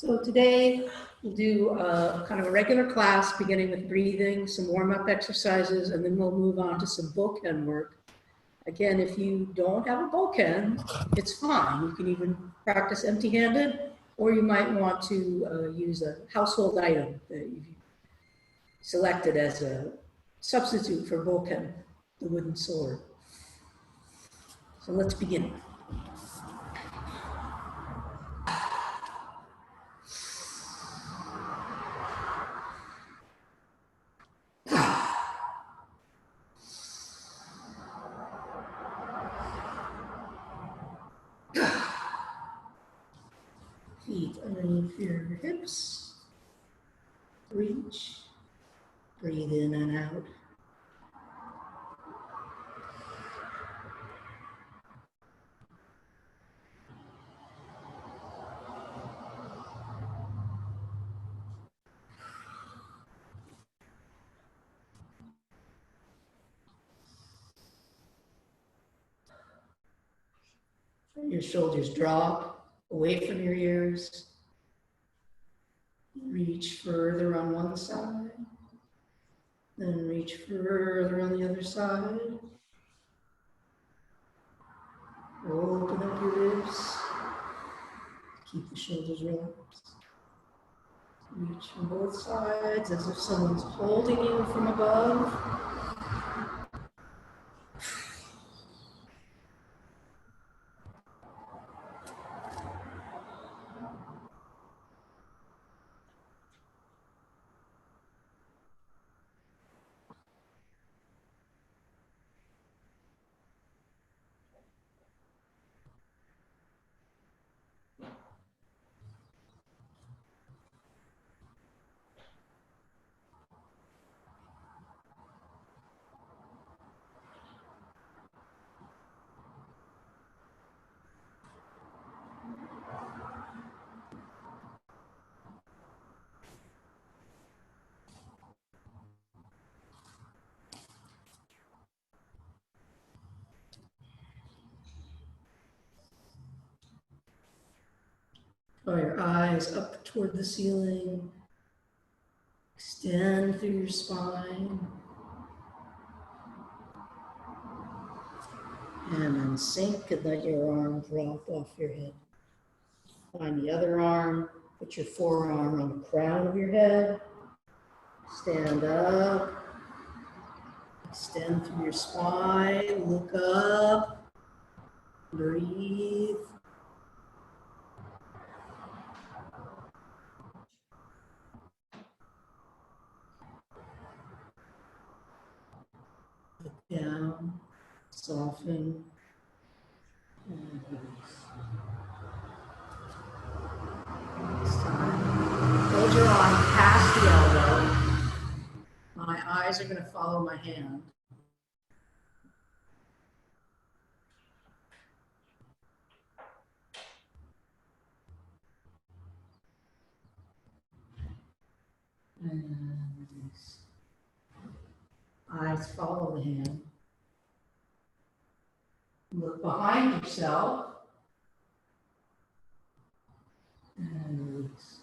So today we'll do kind of a regular class beginning with breathing, some warm-up exercises, and then we'll move on to some bokken work. Again, if you don't have a bokken, it's fine. You can even practice empty-handed, or you might want to use a household item that you've selected as a substitute for bokken, the wooden sword. So let's begin. Feet underneath your hips. Reach. Breathe in and out. Your shoulders drop away from your ears. Reach further on one side, then reach further on the other side. Open up your ribs. Keep the shoulders relaxed. Reach from both sides as if someone's holding you from above. Draw your eyes up toward the ceiling. Extend through your spine. And then sink and let your arm drop off your head. Find the other arm. Put your forearm on the crown of your head. Stand up. Extend through your spine. Look up. Breathe. Look down. Soften. And release. This time, hold your arm past the elbow. My eyes are going to follow my hand. And release. Eyes follow the hand. Look behind yourself. And release.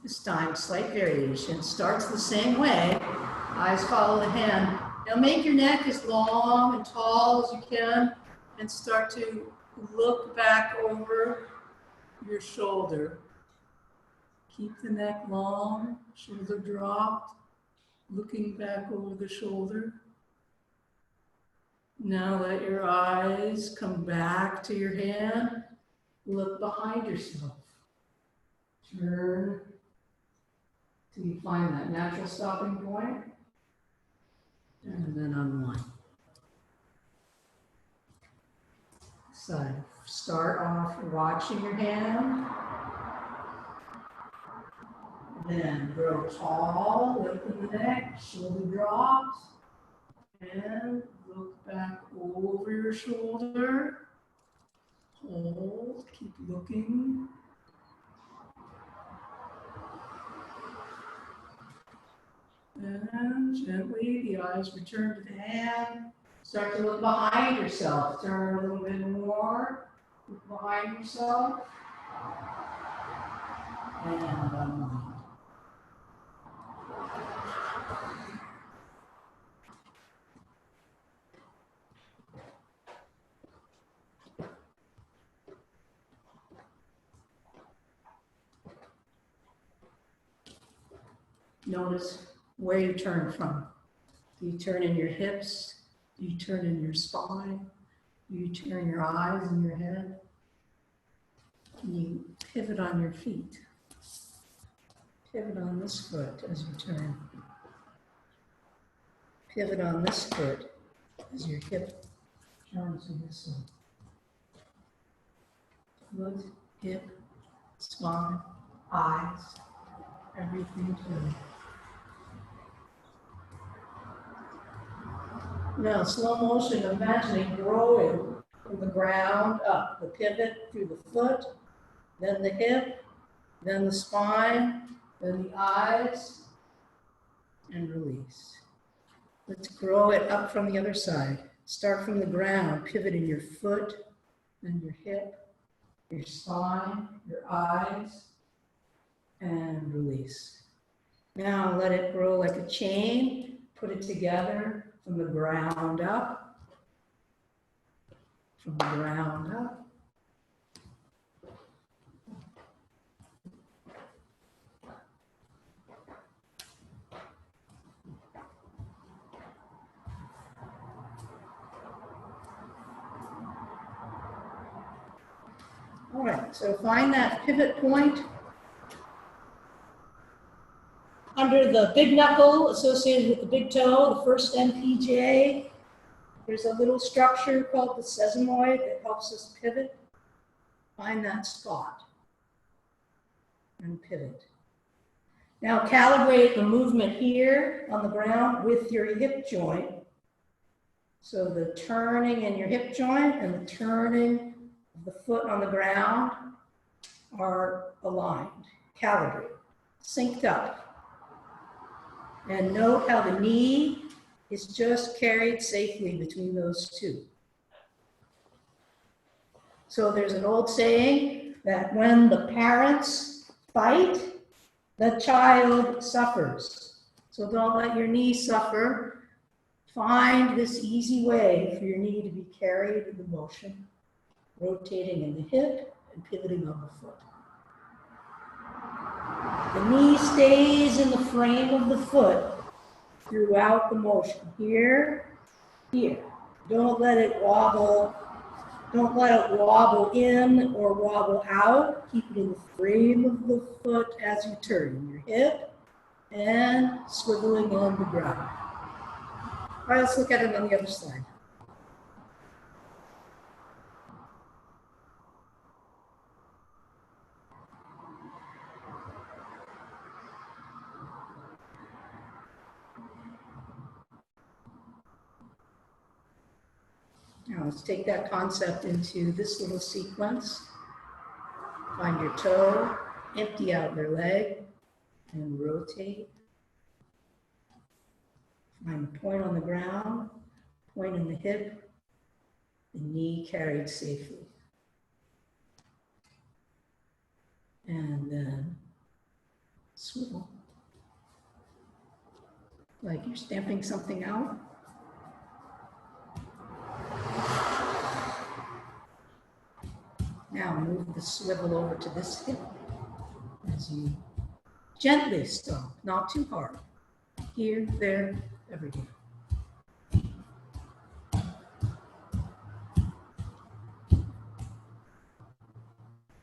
This time, slight variation. Starts the same way. Eyes follow the hand. Now make your neck as long and tall as you can and start to look back over your shoulder. Keep the neck long, shoulder dropped, looking back over the shoulder. Now let your eyes come back to your hand. Look behind yourself. Turn till you find that natural stopping point. And then unwind. So start off watching your hand. Then grow tall, lengthen the neck, shoulder drops. And look back over your shoulder. Hold, keep looking. And gently, the eyes return to the hand. Start to look behind yourself. Turn a little bit more. Look behind yourself. and unwind. Notice where you turn from. Do you turn in your hips? Do you turn in your spine? Do you turn your eyes and your head? Can you pivot on your feet? Pivot on this foot as you turn. Pivot on this foot as your hip turns to this one. Foot, hip, spine, eyes, everything turns. Now, slow motion, imagining growing from the ground up. The pivot through the foot, then the hip, then the spine, then the eyes, and release. Let's grow it up from the other side. Start from the ground, pivot in your foot, then your hip, your spine, your eyes, and release. Now let it grow like a chain. Put it together from the ground up, from the ground up. All right, so find that pivot point under the big knuckle associated with the big toe, the first MPJ. There's a little structure called the sesamoid that helps us pivot. Find that spot and pivot. Now calibrate the movement here on the ground with your hip joint. So the turning in your hip joint and the turning of the foot on the ground are aligned, calibrated, synced up. And note how the knee is just carried safely between those two. So there's an old saying that when the parents fight, the child suffers. So don't let your knee suffer. Find this easy way for your knee to be carried in the motion, rotating in the hip and pivoting on the foot. The knee stays in the frame of the foot throughout the motion. Here, here. Don't let it wobble. Don't let it wobble in or wobble out. Keep it in the frame of the foot as you turn your hip and swiveling on the ground. All right, let's look at it on the other side. Now let's take that concept into this little sequence. Find your toe, empty out your leg, and rotate. Find the point on the ground, point in the hip, the knee carried safely. And then swivel. Like you're stamping something out. Now move the swivel over to this hip as you gently stomp, not too hard. Here, there, everywhere.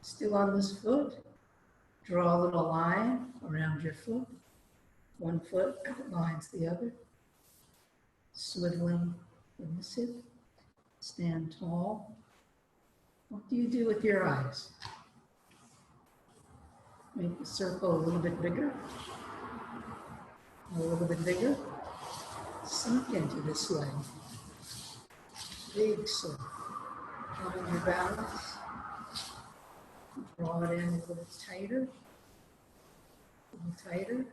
Still on this foot, draw a little line around your foot. One foot outlines the other. Swiveling in this hip. Stand tall. What do you do with your eyes? Make the circle a little bit bigger. A little bit bigger. Sink into this leg. Big circle. Find your balance. Draw it in a little bit tighter. A little tighter.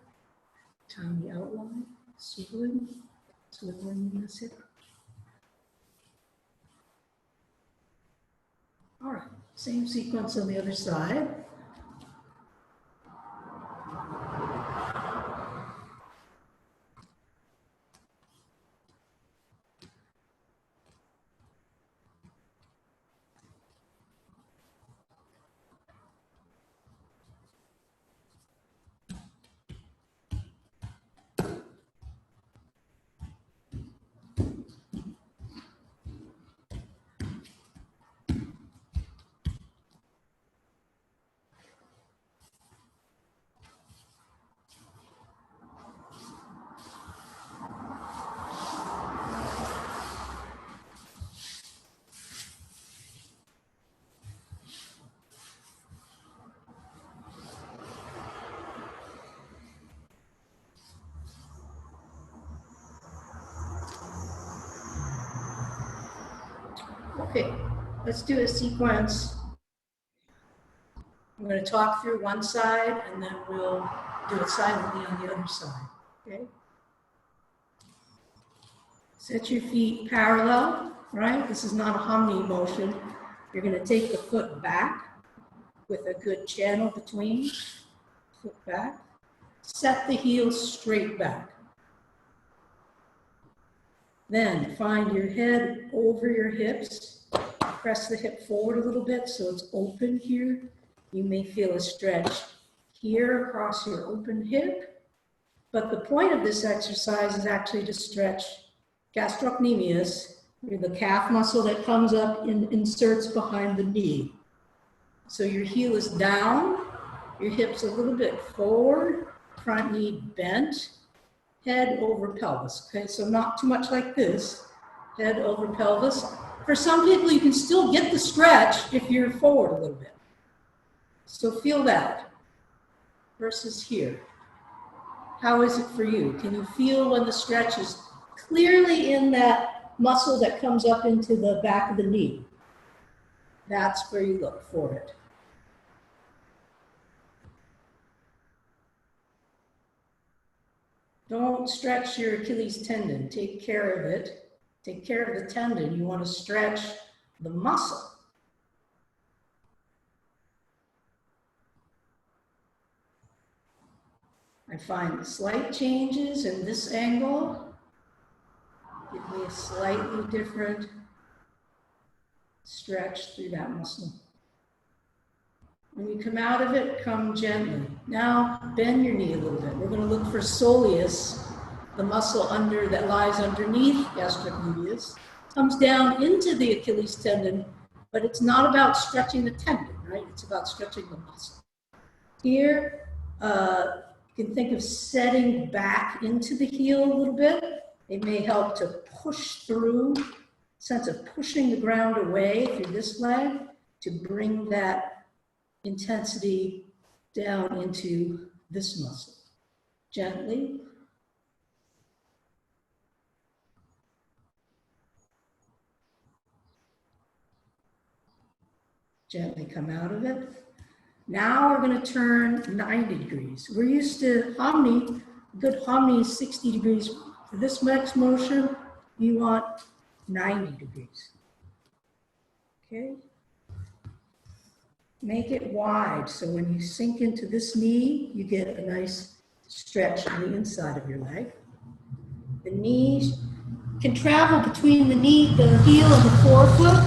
Tiny outline. Swiveling. Swiveling in this hip. All right, same sequence on the other side. Okay, let's do a sequence. I'm going to talk through one side and then we'll do it silently on the other side. Okay? Set your feet parallel, right? This is not a hamni motion. You're going to take the foot back with a good channel between, foot back. Set the heels straight back. Then find your head over your hips. Press the hip forward a little bit so it's open here. You may feel a stretch here across your open hip. But the point of this exercise is actually to stretch gastrocnemius, the calf muscle that comes up and inserts behind the knee. So your heel is down, your hips a little bit forward, front knee bent, head over pelvis. Okay, so not too much like this, head over pelvis. For some people, you can still get the stretch if you're forward a little bit. So feel that versus here. How is it for you? Can you feel when the stretch is clearly in that muscle that comes up into the back of the knee? That's where you look for it. Don't stretch your Achilles tendon. Take care of it. Take care of the tendon. You want to stretch the muscle. I find slight changes in this angle give me a slightly different stretch through that muscle. When you come out of it, come gently. Now bend your knee a little bit. We're going to look for soleus, the muscle that lies underneath gastrocnemius. Comes down into the Achilles tendon, but it's not about stretching the tendon, right? It's about stretching the muscle. Here, you can think of setting back into the heel a little bit. It may help to push through, sense of pushing the ground away through this leg to bring that intensity down into this muscle. Gently. Gently come out of it. Now we're going to turn 90 degrees. We're used to hamni. Good hamni is 60 degrees. For this next motion, you want 90 degrees. Okay? Make it wide, so when you sink into this knee, you get a nice stretch on the inside of your leg. The knee can travel between the heel and the forefoot,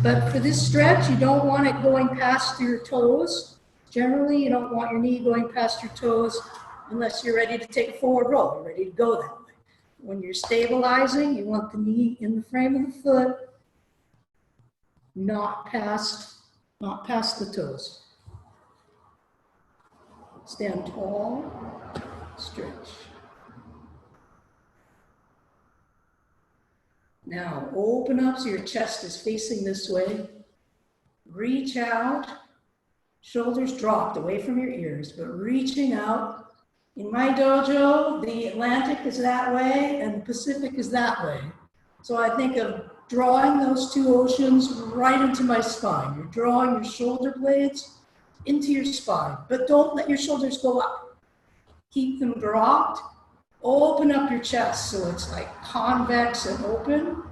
but for this stretch, you don't want it going past your toes. Generally, you don't want your knee going past your toes unless you're ready to take a forward roll. You're ready to go that way. When you're stabilizing, you want the knee in the frame of the foot, not past the toes. Stand tall, stretch. Now open up so your chest is facing this way. Reach out, shoulders dropped away from your ears, but reaching out. In my dojo, the Atlantic is that way and the Pacific is that way. So I think of drawing those two oceans right into my spine. You're drawing your shoulder blades into your spine, but don't let your shoulders go up. Keep them dropped. Open up your chest so it's like convex and open.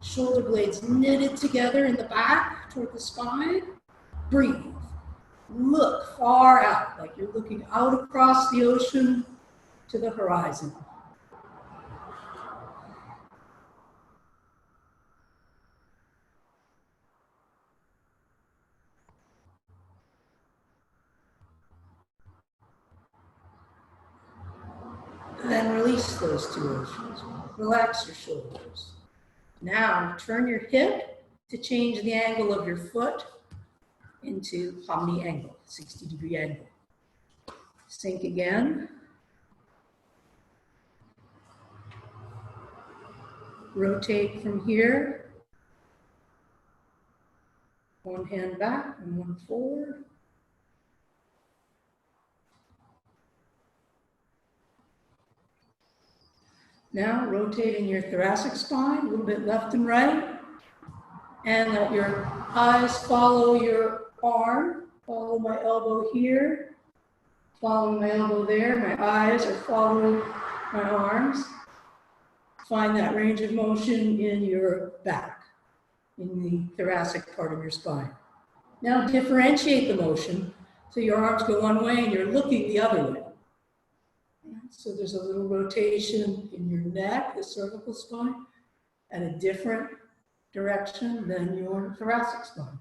Shoulder blades knitted together in the back toward the spine. Breathe. Look far out, like you're looking out across the ocean to the horizon. Then release those two oceans. Relax your shoulders. Now turn your hip to change the angle of your foot into hamni angle, 60-degree angle. Sink again. Rotate from here. One hand back and one forward. Now rotating your thoracic spine, a little bit left and right. And let your eyes follow your arm. Follow my elbow here. Following my elbow there. My eyes are following my arms. Find that range of motion in your back, in the thoracic part of your spine. Now differentiate the motion so your arms go one way and you're looking the other way. So there's a little rotation in your neck, the cervical spine, and a different direction than your thoracic spine.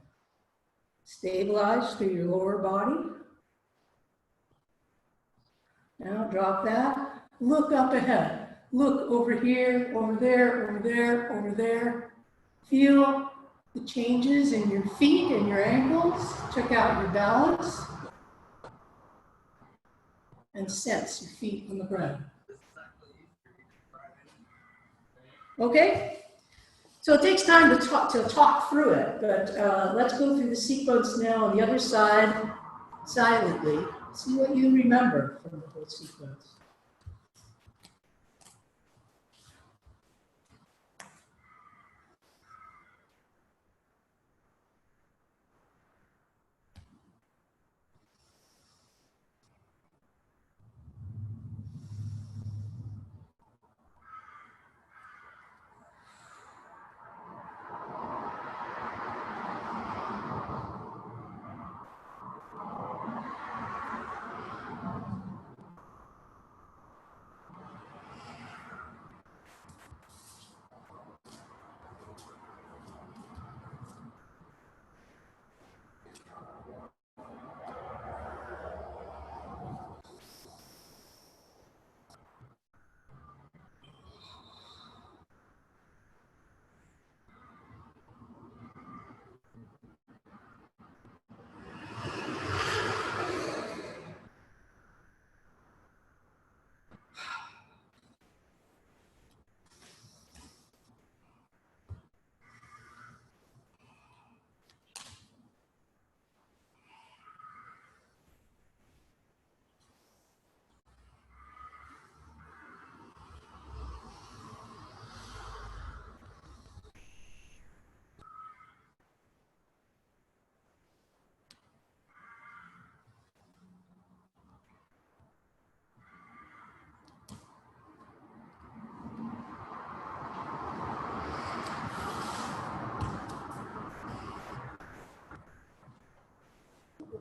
Stabilize through your lower body. Now drop that. Look up ahead. Look over here, over there, over there, over there. Feel the changes in your feet and your ankles. Check out your balance. And sense your feet on the ground. Okay? So it takes time to talk through it, but let's go through the sequence now on the other side silently. See what you remember from the whole sequence.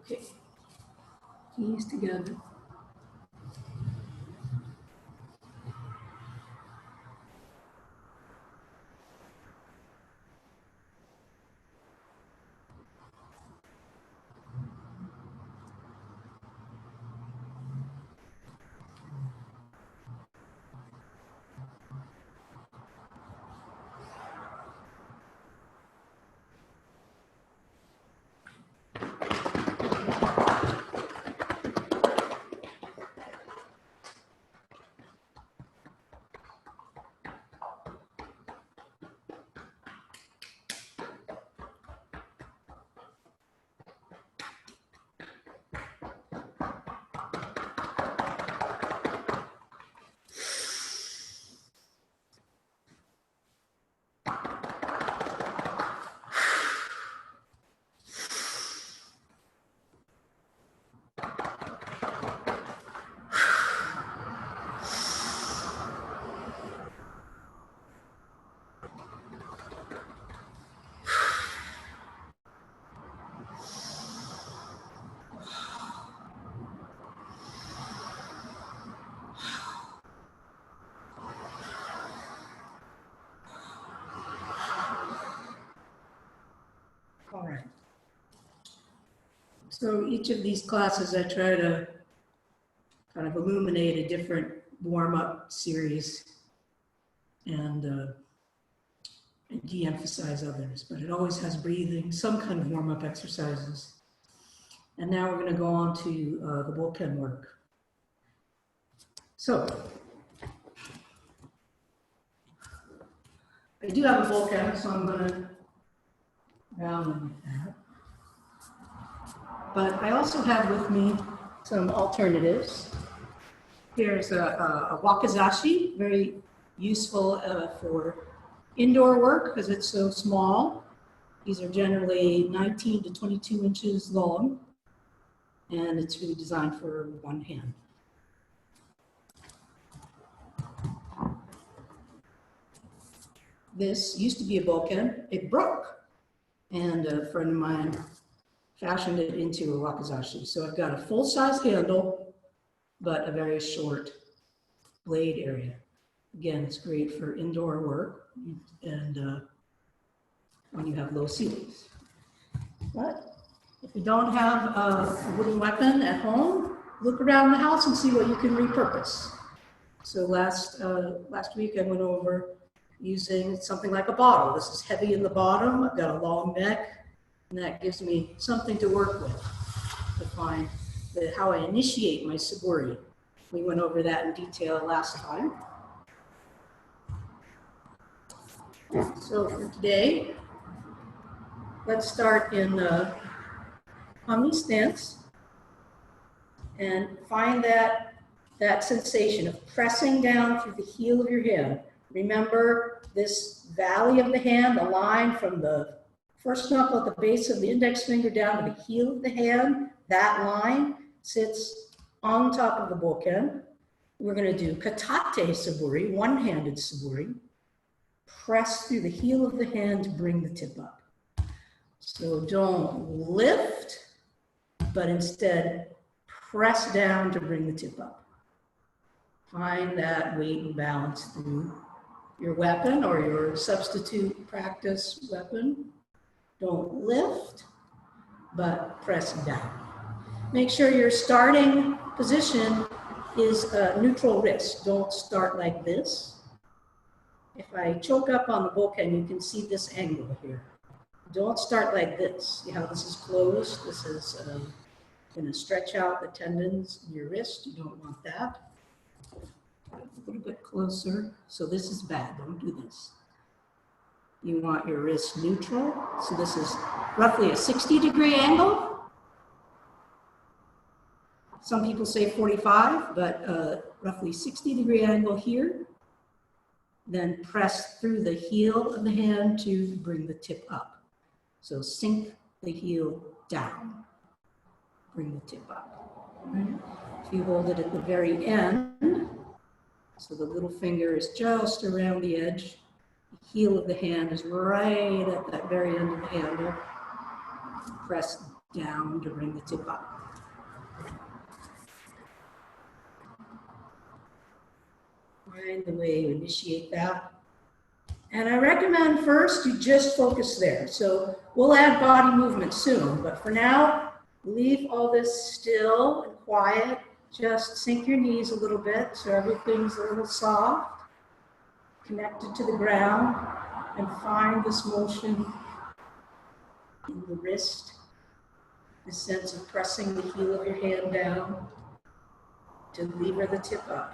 Okay, knees together. All right. So each of these classes, I try to kind of illuminate a different warm-up series and de-emphasize others, but it always has breathing, some kind of warm-up exercises. And now we're going to go on to the bokken work. So, I do have a bokken, so I'm going to round with that. But I also have with me some alternatives. Here's a wakizashi, very useful for indoor work because it's so small. These are generally 19 to 22 inches long, and it's really designed for one hand. This used to be a bokken. It broke, and a friend of mine fashioned it into a wakizashi. So I've got a full-size handle, but a very short blade area. Again, it's great for indoor work and when you have low ceilings. But if you don't have a wooden weapon at home, look around the house and see what you can repurpose. So last week I went over using something like a bottle. This is heavy in the bottom. I've got a long neck, and that gives me something to work with to find how I initiate my suburi. We went over that in detail last time. So for today, let's start in Omni stance and find that sensation of pressing down through the heel of your hand. Remember this valley of the hand, the line from the first knuckle at the base of the index finger down to the heel of the hand. That line sits on top of the bokken. We're going to do katate suburi, one-handed suburi. Press through the heel of the hand to bring the tip up. So don't lift, but instead press down to bring the tip up. Find that weight and balance through your weapon or your substitute practice weapon. Don't lift, but press down. Make sure your starting position is a neutral wrist. Don't start like this. If I choke up on the bokken, you can see this angle here. Don't start like this. See how this is closed? This is going to stretch out the tendons in your wrist. You don't want that. A little bit closer. So this is bad. Don't do this. You want your wrist neutral. So this is roughly a 60-degree angle. Some people say 45, but roughly 60-degree angle here. Then press through the heel of the hand to bring the tip up. So sink the heel down, bring the tip up. Right? If you hold it at the very end, so the little finger is just around the edge, the heel of the hand is right at that very end of the handle, press down to bring the tip up. Find the way to initiate that. And I recommend first you just focus there. So we'll add body movement soon, but for now, leave all this still and quiet. Just sink your knees a little bit so everything's a little soft, connected to the ground, and find this motion in the wrist, the sense of pressing the heel of your hand down to lever the tip up.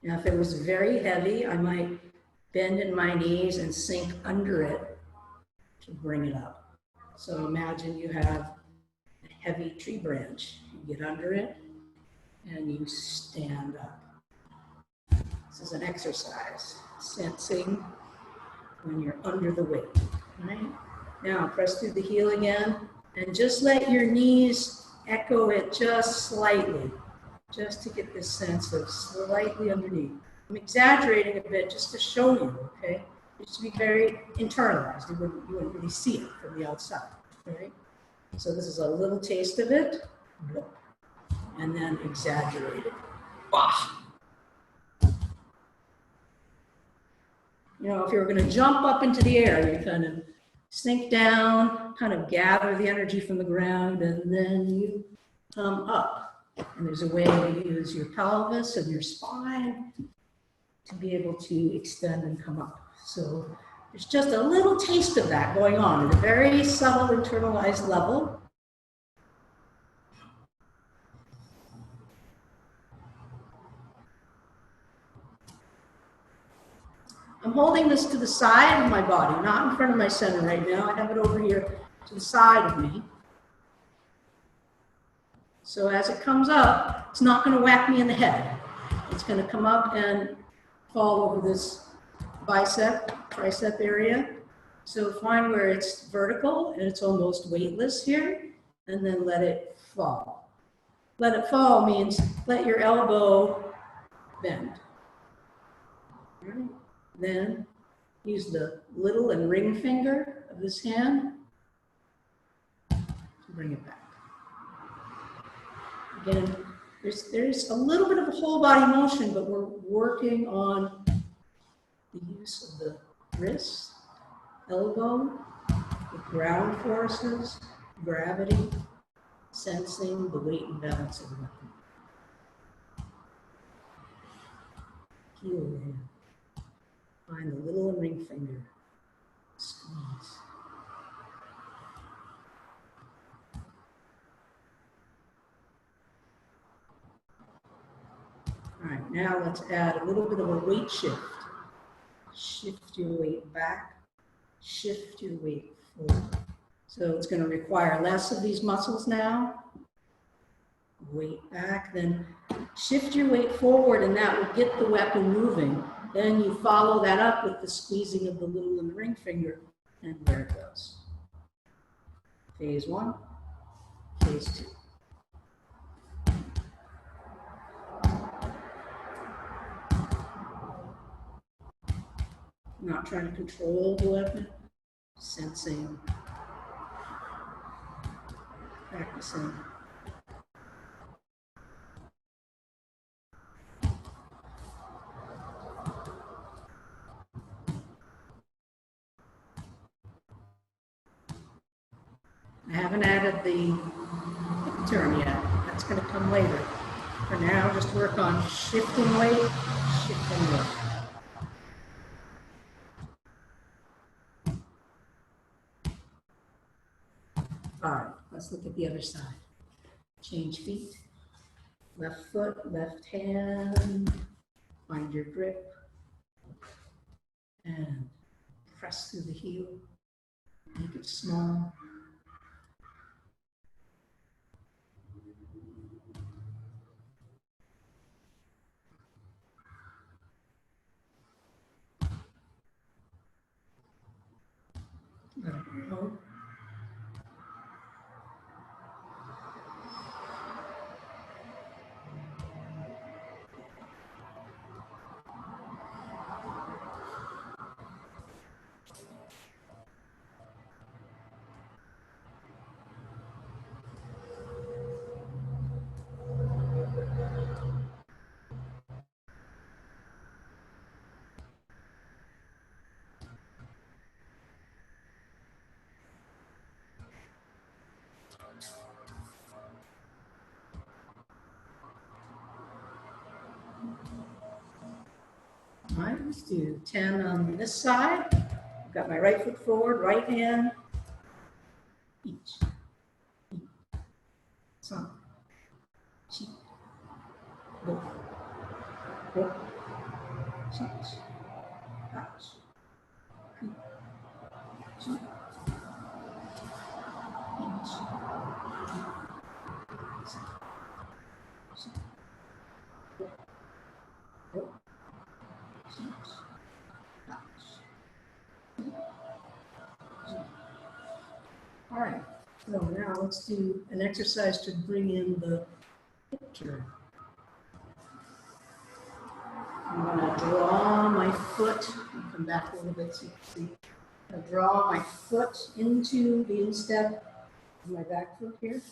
Now, if it was very heavy, I might bend in my knees and sink under it to bring it up. So imagine you have a heavy tree branch. You get under it and you stand up. This is an exercise, sensing when you're under the weight, right? Now, press through the heel again and just let your knees echo it just slightly. Just to get this sense of slightly underneath. I'm exaggerating a bit just to show you, okay? Just to be very internalized. You wouldn't really see it from the outside, right? So this is a little taste of it, and then exaggerate it. You know, if you were going to jump up into the air, you kind of sink down, kind of gather the energy from the ground, and then you come up. And there's a way to use your pelvis and your spine to be able to extend and come up. So there's just a little taste of that going on at a very subtle internalized level. I'm holding this to the side of my body, not in front of my center right now. I have it over here to the side of me. So as it comes up, it's not going to whack me in the head. It's going to come up and fall over this bicep, tricep area. So find where it's vertical and it's almost weightless here, and then let it fall. Let it fall means let your elbow bend. All right. Then use the little and ring finger of this hand to bring it back. Again, there's a little bit of a whole body motion, but we're working on the use of the wrist, elbow, the ground forces, gravity, sensing the weight and balance of the weapon. Heel hand. Find the little and ring finger. Squeeze. All right, now let's add a little bit of a weight shift. Shift your weight back, shift your weight forward. So it's going to require less of these muscles now. Weight back, then shift your weight forward, and that will get the weapon moving. Then you follow that up with the squeezing of the little and the ring finger, and there it goes. Phase 1, phase 2. Not trying to control the weapon, sensing, practicing. I haven't added the turn yet. That's going to come later. For now, just work on shifting weight, shifting weight. All right, let's look at the other side. Change feet. Left foot, left hand. Find your grip. And press through the heel. Make it small. Let it go. All right, let's do 10 on this side. I've got my right foot forward, right hand, each. Some. Chi. Bo. Bo. Chich. Ouch. Ku. Chi. Each. All right, so now let's do an exercise to bring in the hip turn. I'm going to draw my foot, come back a little bit so you can see. I'm going to draw my foot into the instep of my back foot here.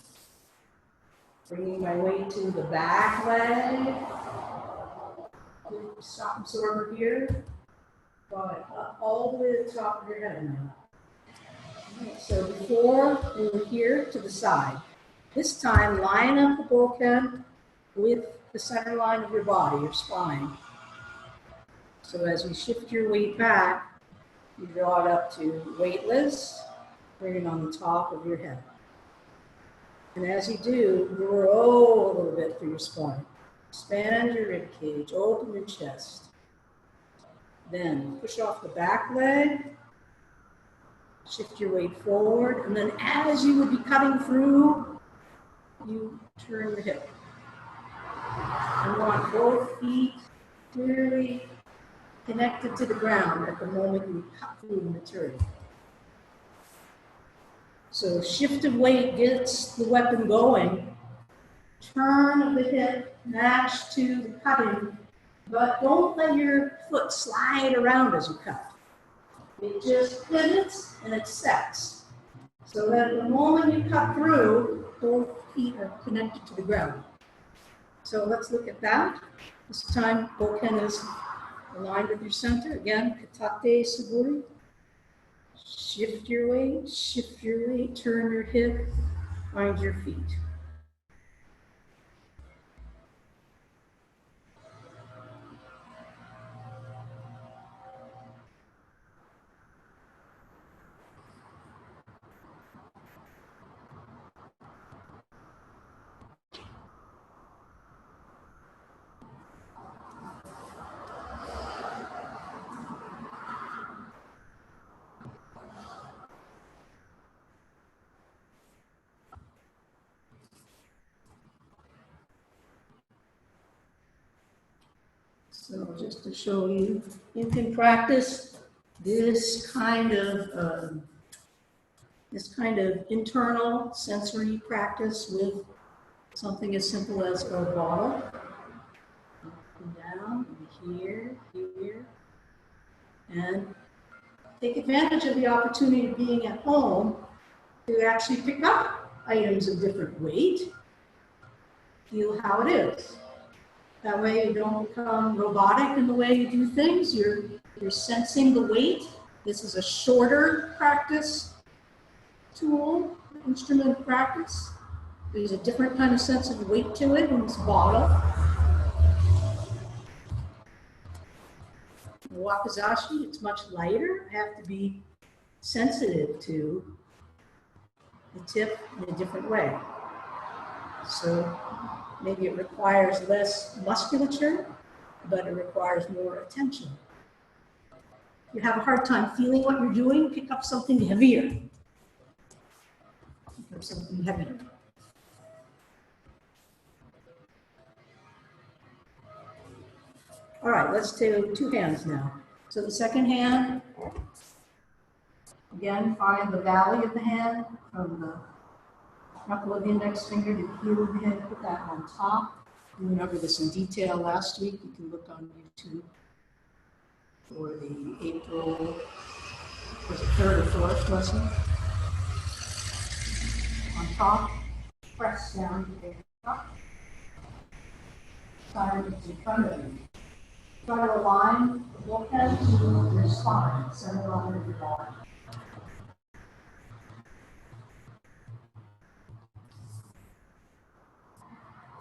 Bringing my weight to the back leg. Stop absorber here. Draw it up all the way to the top of your head now. Right, so before we were here to the side. This time, line up the bokken with the center line of your body, your spine. So as you shift your weight back, you draw it up to weightless, bring it on the top of your head. And as you do, grow a little bit through your spine. Expand your rib cage, open your chest. Then push off the back leg. Shift your weight forward, and then as you would be cutting through you turn your hip. You want both feet clearly connected to the ground at the moment you cut through the material. So shift of weight gets the weapon going. Turn of the hip, match to the cutting, but don't let your foot slide around as you cut. It just pivots and it sets. So that the moment you cut through, both feet are connected to the ground. So let's look at that. This time, bokken is aligned with your center. Again, katate, suburi. Shift your weight, turn your hip, find your feet. So just to show you, you can practice this kind of internal sensory practice with something as simple as a bottle. Up and down, and here, and take advantage of the opportunity of being at home to actually pick up items of different weight, feel how it is. That way you don't become robotic in the way you do things. You're sensing the weight. This is a shorter practice tool, instrument practice. There's a different kind of sense of weight to it in this bottle. In wakizashi, it's much lighter. I have to be sensitive to the tip in a different way. So maybe it requires less musculature, but it requires more attention. If you have a hard time feeling what you're doing, pick up something heavier. Pick up something heavier. All right, let's do two hands now. So the second hand, again, find the valley of the hand from the knuckle of the index finger to the heel of the hand, put that on top. We went over this in detail last week. You can look on YouTube for the April, was it 3rd or 4th lesson? On top, press down to the top. Side in front of you. Try to align the bokken to your spine, center line of your body.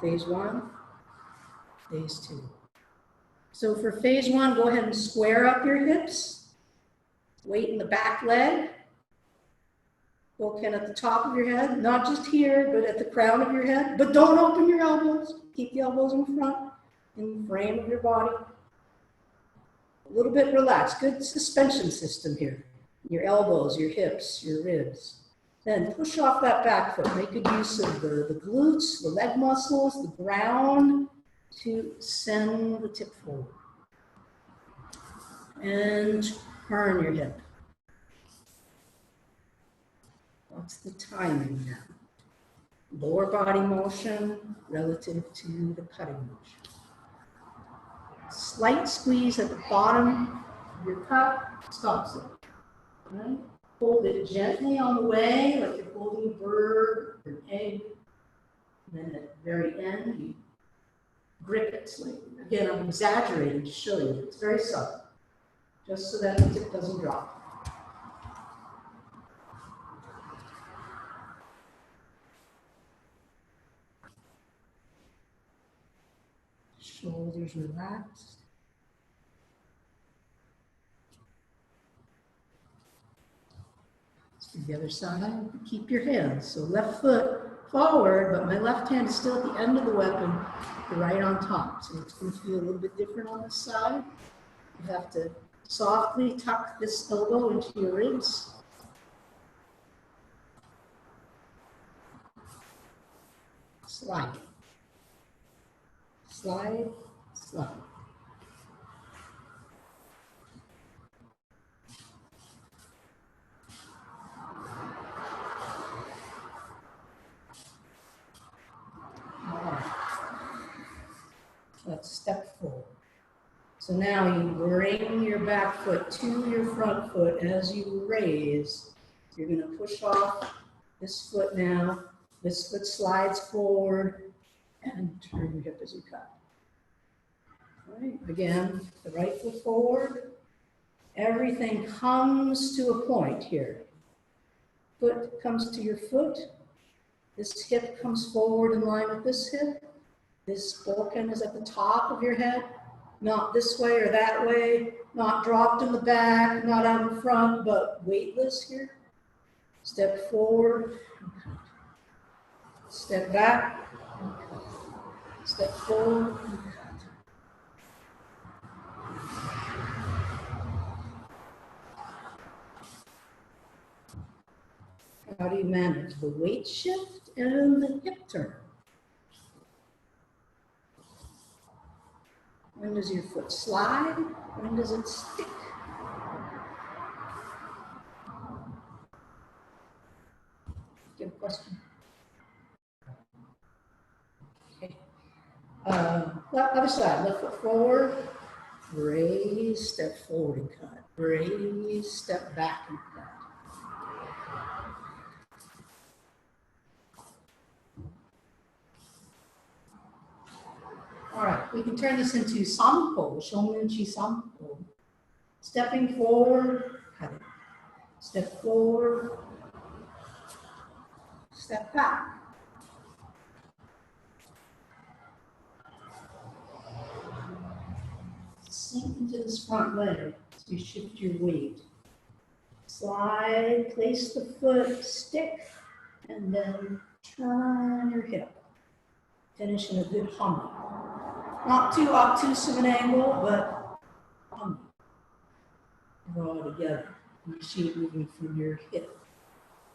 Phase 1, phase 2. So for phase 1, go ahead and square up your hips. Weight in the back leg. Bokken at the top of your head, not just here, but at the crown of your head. But don't open your elbows. Keep the elbows in front, in the frame of your body. A little bit relaxed. Good suspension system here. Your elbows, your hips, your ribs. Then push off that back foot. Make good use of the glutes, the leg muscles, the ground to send the tip forward. And turn your hip. What's the timing now? Lower body motion relative to the cutting motion. Slight squeeze at the bottom of your cut stops it. Right? Hold it gently on the way, like you're holding a bird or an egg. And then at the very end, you grip it slightly. Again, I'm exaggerating to show you. It's very subtle, just so that the tip doesn't drop. Shoulders relaxed. The other side, keep your hands. So left foot forward, but my left hand is still at the end of the weapon, the right on top. So it's going to feel a little bit different on this side. You have to softly tuck this elbow into your ribs. . slide. Slide, slide. All right. Let's step forward. So now you bring your back foot to your front foot. As you raise, you're going to push off this foot now. This foot slides forward and turn your hip as you cut. All right, again, the right foot forward. Everything comes to a point here. Foot comes to your foot. This hip comes forward in line with this hip. This bokken is at the top of your head, not this way or that way, not dropped in the back, not out in front, but weightless here. Step forward, step back, step forward, how do you manage the weight shift and the hip turn? When does your foot slide? When does it stick? Give a question. Okay. Other side, left foot forward, raise, step forward and cut. Raise, step back and cut. All right, we can turn this into sanmpo, shomunchi sanmpo. Stepping forward, cutting. Step forward, step back. Sink into this front leg as you shift your weight. Slide, place the foot, stick, and then turn your hip. Finish in a good humming. Not too obtuse of an angle, but humming. Draw together. You see it moving from your hip.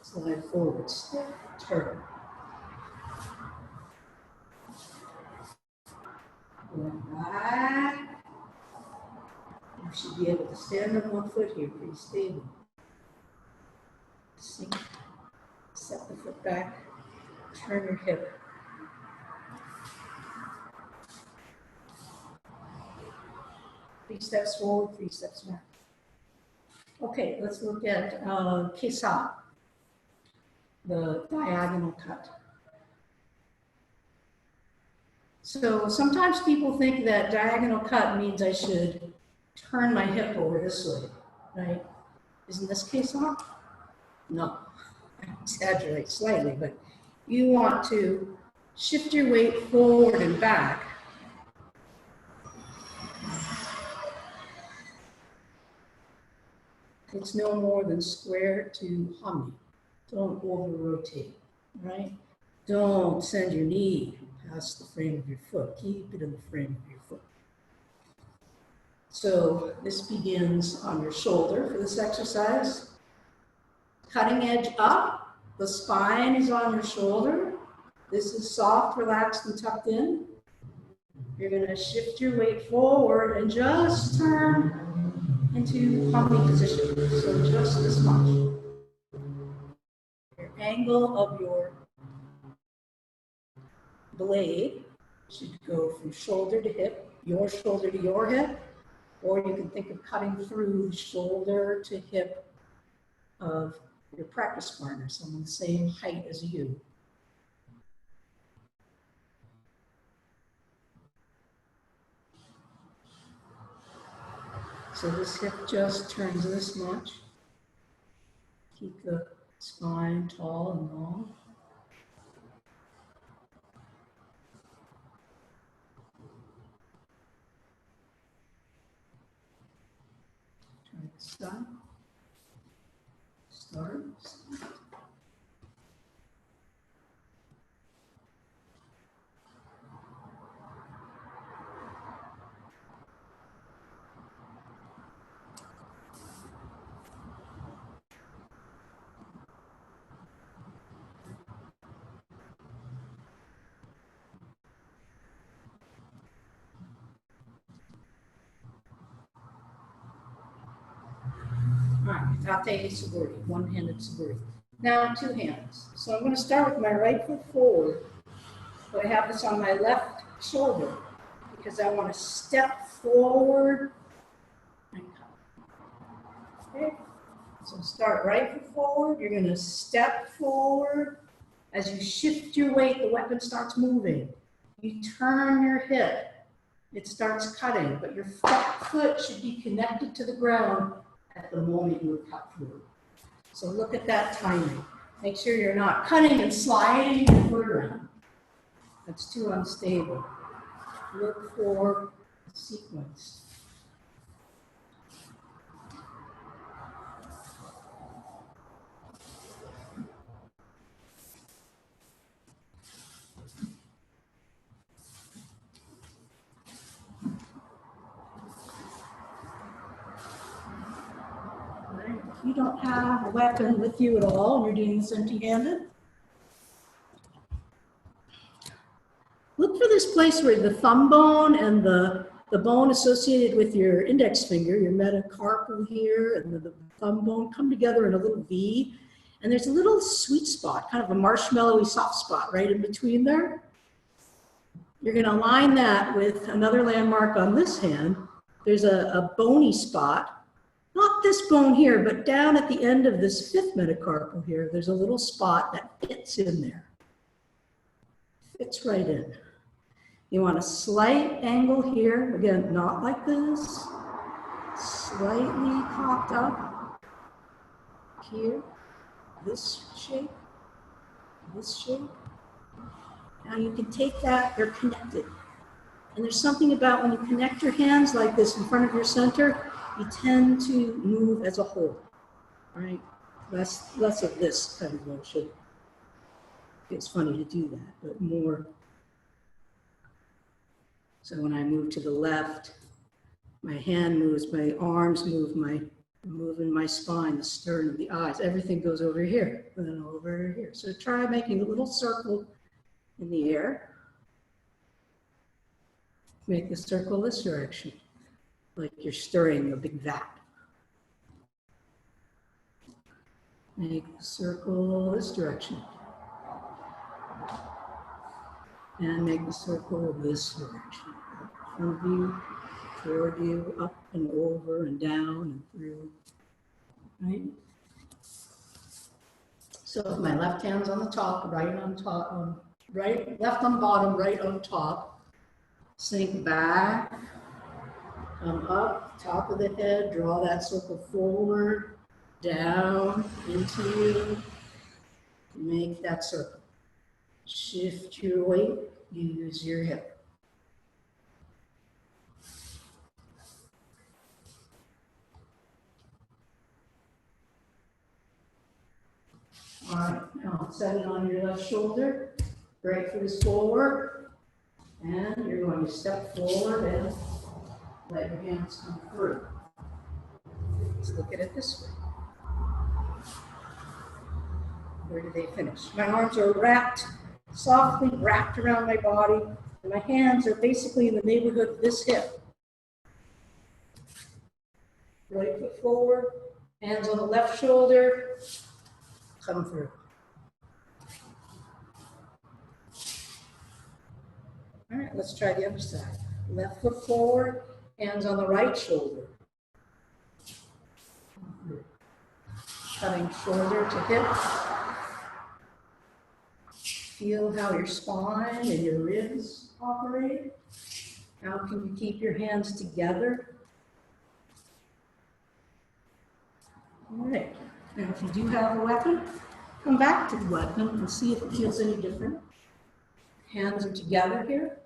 Slide forward, step, turn. Going back. You should be able to stand on one foot here, pretty stable. Sink, set the foot back, turn your hip. 3 steps forward, 3 steps back. Okay, let's look at kesa, the diagonal cut. So sometimes people think that diagonal cut means I should turn my hip over this way, right? Isn't this kesa? No, I exaggerate slightly, but you want to shift your weight forward and back. It's no more than square to humi. Don't over-rotate, right? Don't send your knee past the frame of your foot. Keep it in the frame of your foot. So this begins on your shoulder for this exercise. Cutting edge up, the spine is on your shoulder. This is soft, relaxed, and tucked in. You're going to shift your weight forward and just turn into humi position. So just this much. Your angle of your blade should go from shoulder to hip, your shoulder to your hip, or you can think of cutting through shoulder to hip of your practice partner, someone the same height as you. So this hip just turns this much. Keep the spine tall and long. Try to stop. Start. Stop. right, katate suburi, one-handed suburi. Now two hands. So I'm going to start with my right foot forward, but I have this on my left shoulder because I want to step forward and come. Okay, so start right foot forward. You're going to step forward. As you shift your weight, the weapon starts moving. You turn your hip. It starts cutting, but your foot should be connected to the ground at the moment you would cut through. So look at that timing. Make sure you're not cutting and sliding your foot around. That's too unstable. Look for the sequence. If you don't have a weapon with you at all and you're doing this empty-handed, look for this place where the thumb bone and the bone associated with your index finger, your metacarpal here, and the thumb bone come together in a little V. And there's a little sweet spot, kind of a marshmallowy soft spot right in between there. You're going to align that with another landmark on this hand. There's a bony spot. Not this bone here, but down at the end of this fifth metacarpal here, there's a little spot that fits in there. Fits right in. You want a slight angle here. Again, not like this. Slightly popped up. Here. This shape. This shape. Now you can take that, they're connected. And there's something about when you connect your hands like this in front of your center, you tend to move as a whole, right? Less of this kind of motion. It's funny to do that, but more. So when I move to the left, my hand moves, my arms move, moving my spine, the sternum, the eyes, everything goes over here, and then over here. So try making a little circle in the air. Make the circle this direction, like you're stirring a big vat. Make the circle this direction. And make the circle this direction. In front of you, toward you, up and over and down and through, right? So if my left hand's on the top, right on top, left on bottom, right on top, sink back, come up, top of the head, draw that circle forward, down, into you, make that circle. Shift your weight, use your hip. All right, now set it on your left shoulder, right foot is forward, and you're going to step forward and let your hands come through. Let's look at it this way. Where do they finish? My arms are wrapped, softly wrapped around my body, and my hands are basically in the neighborhood of this hip. Right foot forward, hands on the left shoulder, come through. All right, let's try the other side. Left foot forward, hands on the right shoulder. Cutting shoulder to hip. Feel how your spine and your ribs operate. How can you keep your hands together? All right, now if you do have a weapon, come back to the weapon and see if it feels any different. Hands are together here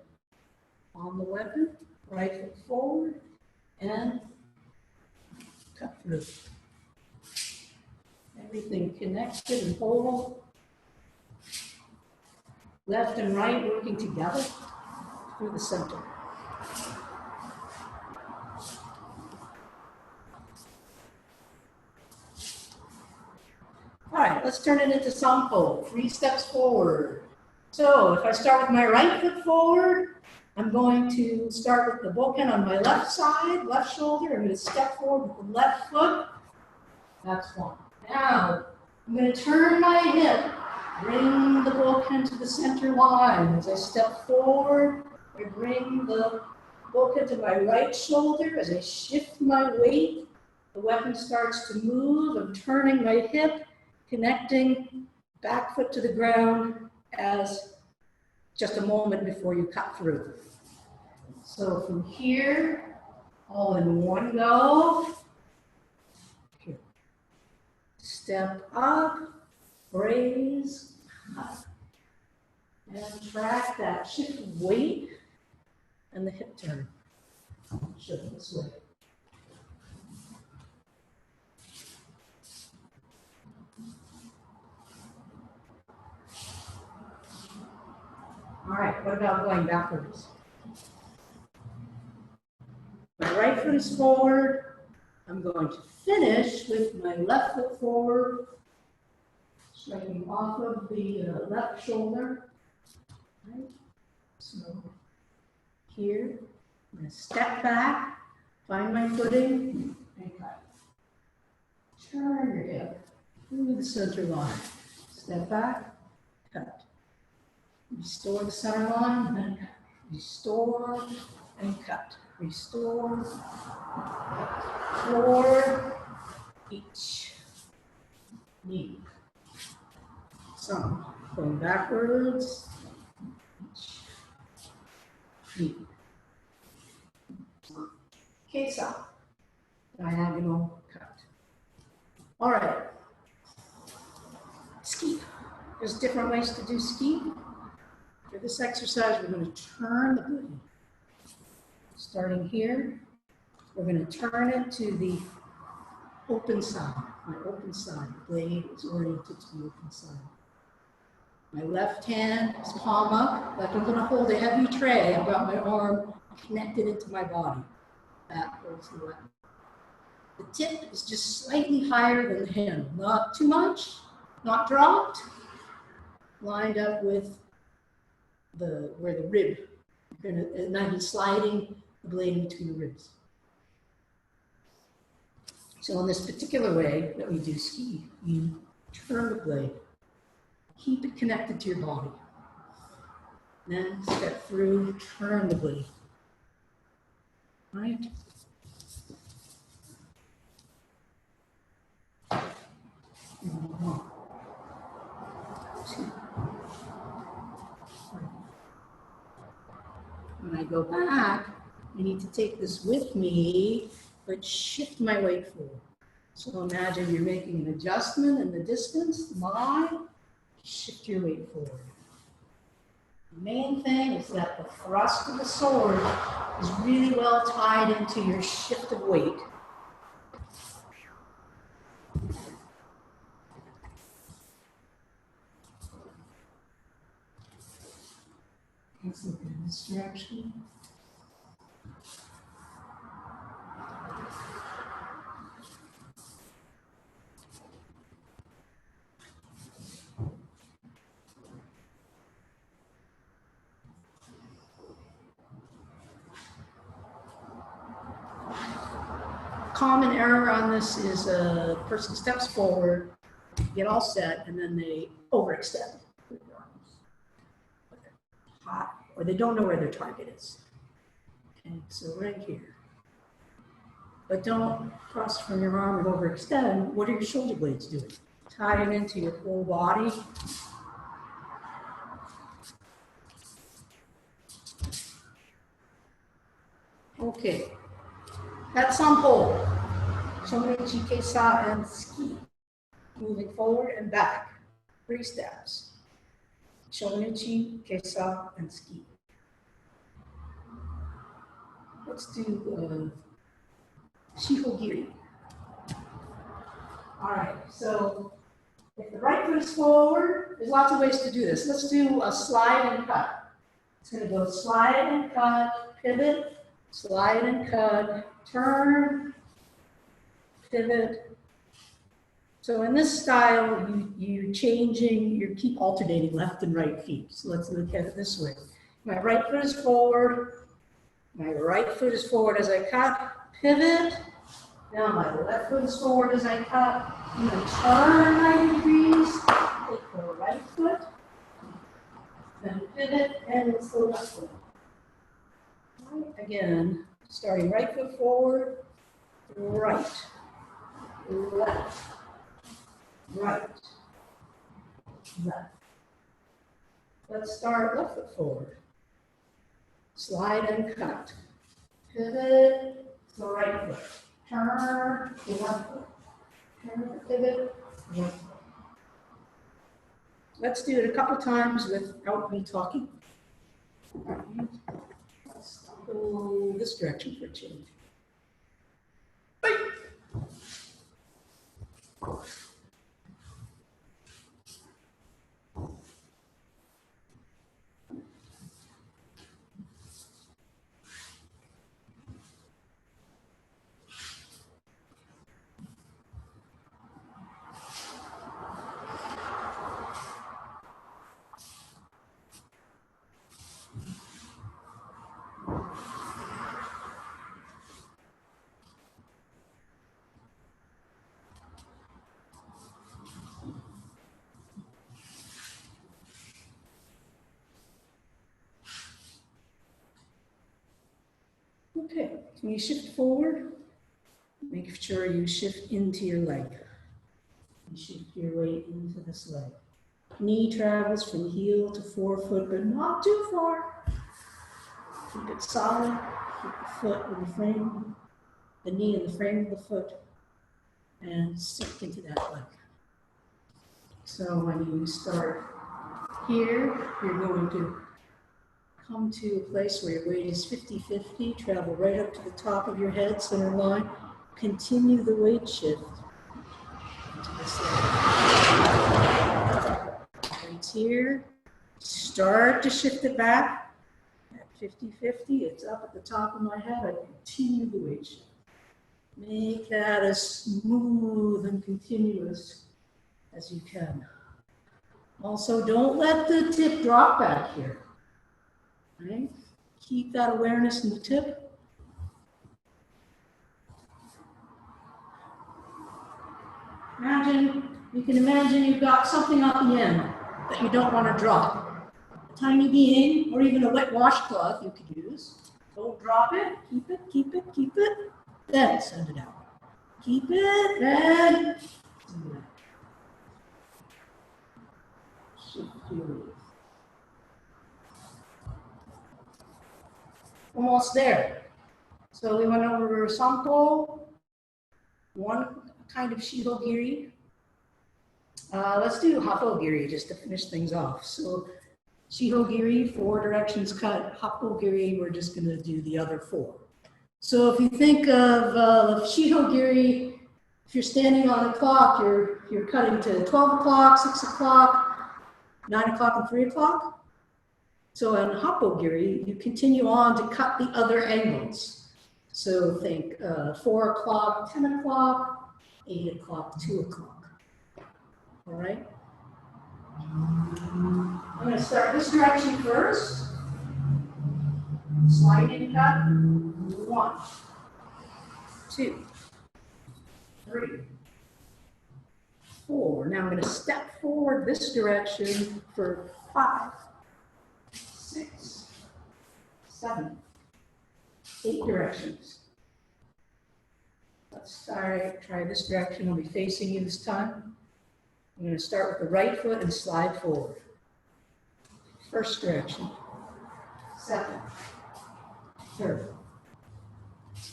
on the weapon, right foot forward, and cut through. Everything connected and whole. Left and right working together through the center. All right, let's turn it into sanmpo, 3 steps forward. So if I start with my right foot forward, I'm going to start with the bokken on my left side, left shoulder. I'm going to step forward with the left foot, That's one. Now, I'm going to turn my hip, bring the bokken to the center line. As I step forward, I bring the bokken to my right shoulder. As I shift my weight, the weapon starts to move. I'm turning my hip, connecting back foot to the ground as just a moment before you cut through. So from here, all in one go. Here. Step up, raise, cut. And track that shift weight and the hip turn. Shift this way. All right, what about going backwards? My right foot is forward. I'm going to finish with my left foot forward, striking off of the left shoulder. Right. So here, I'm going to step back, find my footing, and cut. Turn your hip through the center line. Step back, cut. Restore the center line, and then cut. Restore and cut. Restore, forward, each, knee. So, going backwards, each, knee. Kesa, diagonal cut. All right, ski. There's different ways to do ski. For this exercise, we're going to turn the booty. Starting here, we're going to turn it to the open side. My open side blade is oriented to the open side. My left hand is palm up, like I'm going to hold a heavy tray. I've got my arm connected into my body. That holds the weapon. The tip is just slightly higher than the handle. Not too much, not dropped. Lined up with where the rib. And I'm sliding the blade in between the ribs. So in this particular way that we do ski, you turn the blade, keep it connected to your body. Then step through, turn the blade. Right? When I go back, I need to take this with me, but shift my weight forward. So imagine you're making an adjustment in the distance, shift your weight forward. The main thing is that the thrust of the sword is really well tied into your shift of weight. Let's look in this direction. Common error on this is a person steps forward, get all set, and then they overextend with their arms. Hot, or they don't know where their target is. Okay, so right here. But don't cross from your arm and overextend. What are your shoulder blades doing? Tie it into your whole body. Okay. That's sanmpo. Shomonichi, kesa, and ski. Moving forward and back. 3 steps. Shomonichi, kesa, and ski. Let's do shihogiri. All right, so if the right foot is forward, there's lots of ways to do this. Let's do a slide and cut. It's going to go slide and cut, pivot, slide and cut, turn, pivot. So in this style, you keep alternating left and right feet. So let's look at it this way. My right foot is forward. My right foot is forward as I cut, pivot, Now my left foot is forward as I cut. I'm going to turn 90 degrees, take the right foot, then pivot, and it's the left foot. Right. Again, starting right foot forward, right, left, right, left. Let's start left foot forward. Slide and cut. Pivot, the right foot. Turn, the left foot. Turn, pivot, left foot. Let's do it a couple times without me talking. All right. Let's go this direction for a change. Okay, can you shift forward? Make sure you shift into your leg. And shift your weight into this leg. Knee travels from heel to forefoot, but not too far. Keep it solid. Keep the foot in the frame, the knee in the frame of the foot, and sink into that leg. So when you start here, you're going to come to a place where your weight is 50-50, travel right up to the top of your head, center line. Continue the weight shift into this leg. Weight's here. Start to shift it back. At 50-50, it's up at the top of my head. I continue the weight shift. Make that as smooth and continuous as you can. Also, don't let the tip drop back here. Right? Keep that awareness in the tip. You can imagine you've got something at the end that you don't want to drop. A tiny bean or even a wet washcloth you could use. Don't drop it. Keep it, keep it, keep it. Then send it out. Keep it, then send it out. Shift your weight. Almost there. So we went over sanmpo, one kind of shihogiri. Let's do happo just to finish things off. So shihogiri, 4 directions cut. Happo, we're just going to do the other 4. So if you think of shihogiri, if you're standing on a clock, you're cutting to 12 o'clock, 6 o'clock, 9 o'clock, and 3 o'clock. So on happo you continue on to cut the other angles. So think 4 o'clock, 10 o'clock, 8 o'clock, 2 o'clock. All right? I'm going to start this direction first. Slide and cut. 1, 2, 3, 4. Now I'm going to step forward this direction for 5, 6, 7, 8 directions. Let's try this direction. I'll be facing you this time. I'm going to start with the right foot and slide forward. First direction. Second. Third.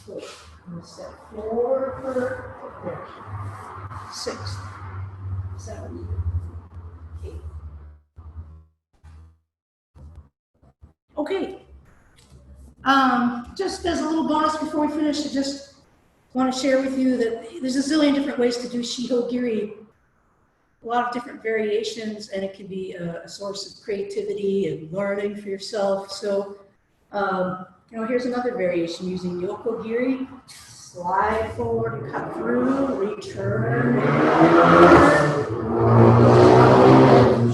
Fourth. I'm going to step forward for foot direction. 6th. 7th. 8th. Okay. Just as a little bonus before we finish, I just want to share with you that there's a zillion different ways to do shihogiri. A lot of different variations, and it can be a source of creativity and learning for yourself. So, here's another variation using yokogiri. Slide forward and cut through, return,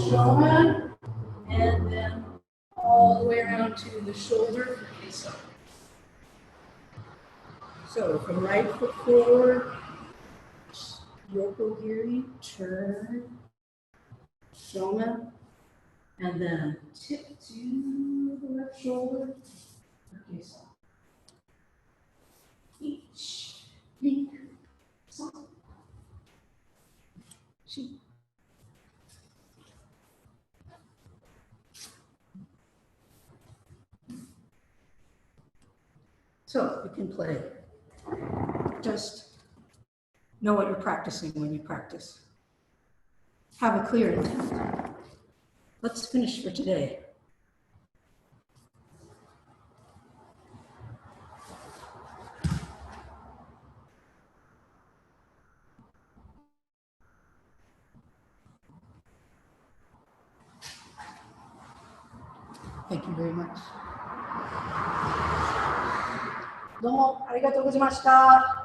shoulder, and then all the way around to the shoulder. So from right foot forward, yoko giri, turn, shoma, and then tip to the left shoulder. Okay, so each, link, so, shi. So you can play. Just know what you're practicing when you practice. Have a clear intent. Let's finish for today. Thank you very much. どうもありがとうございました。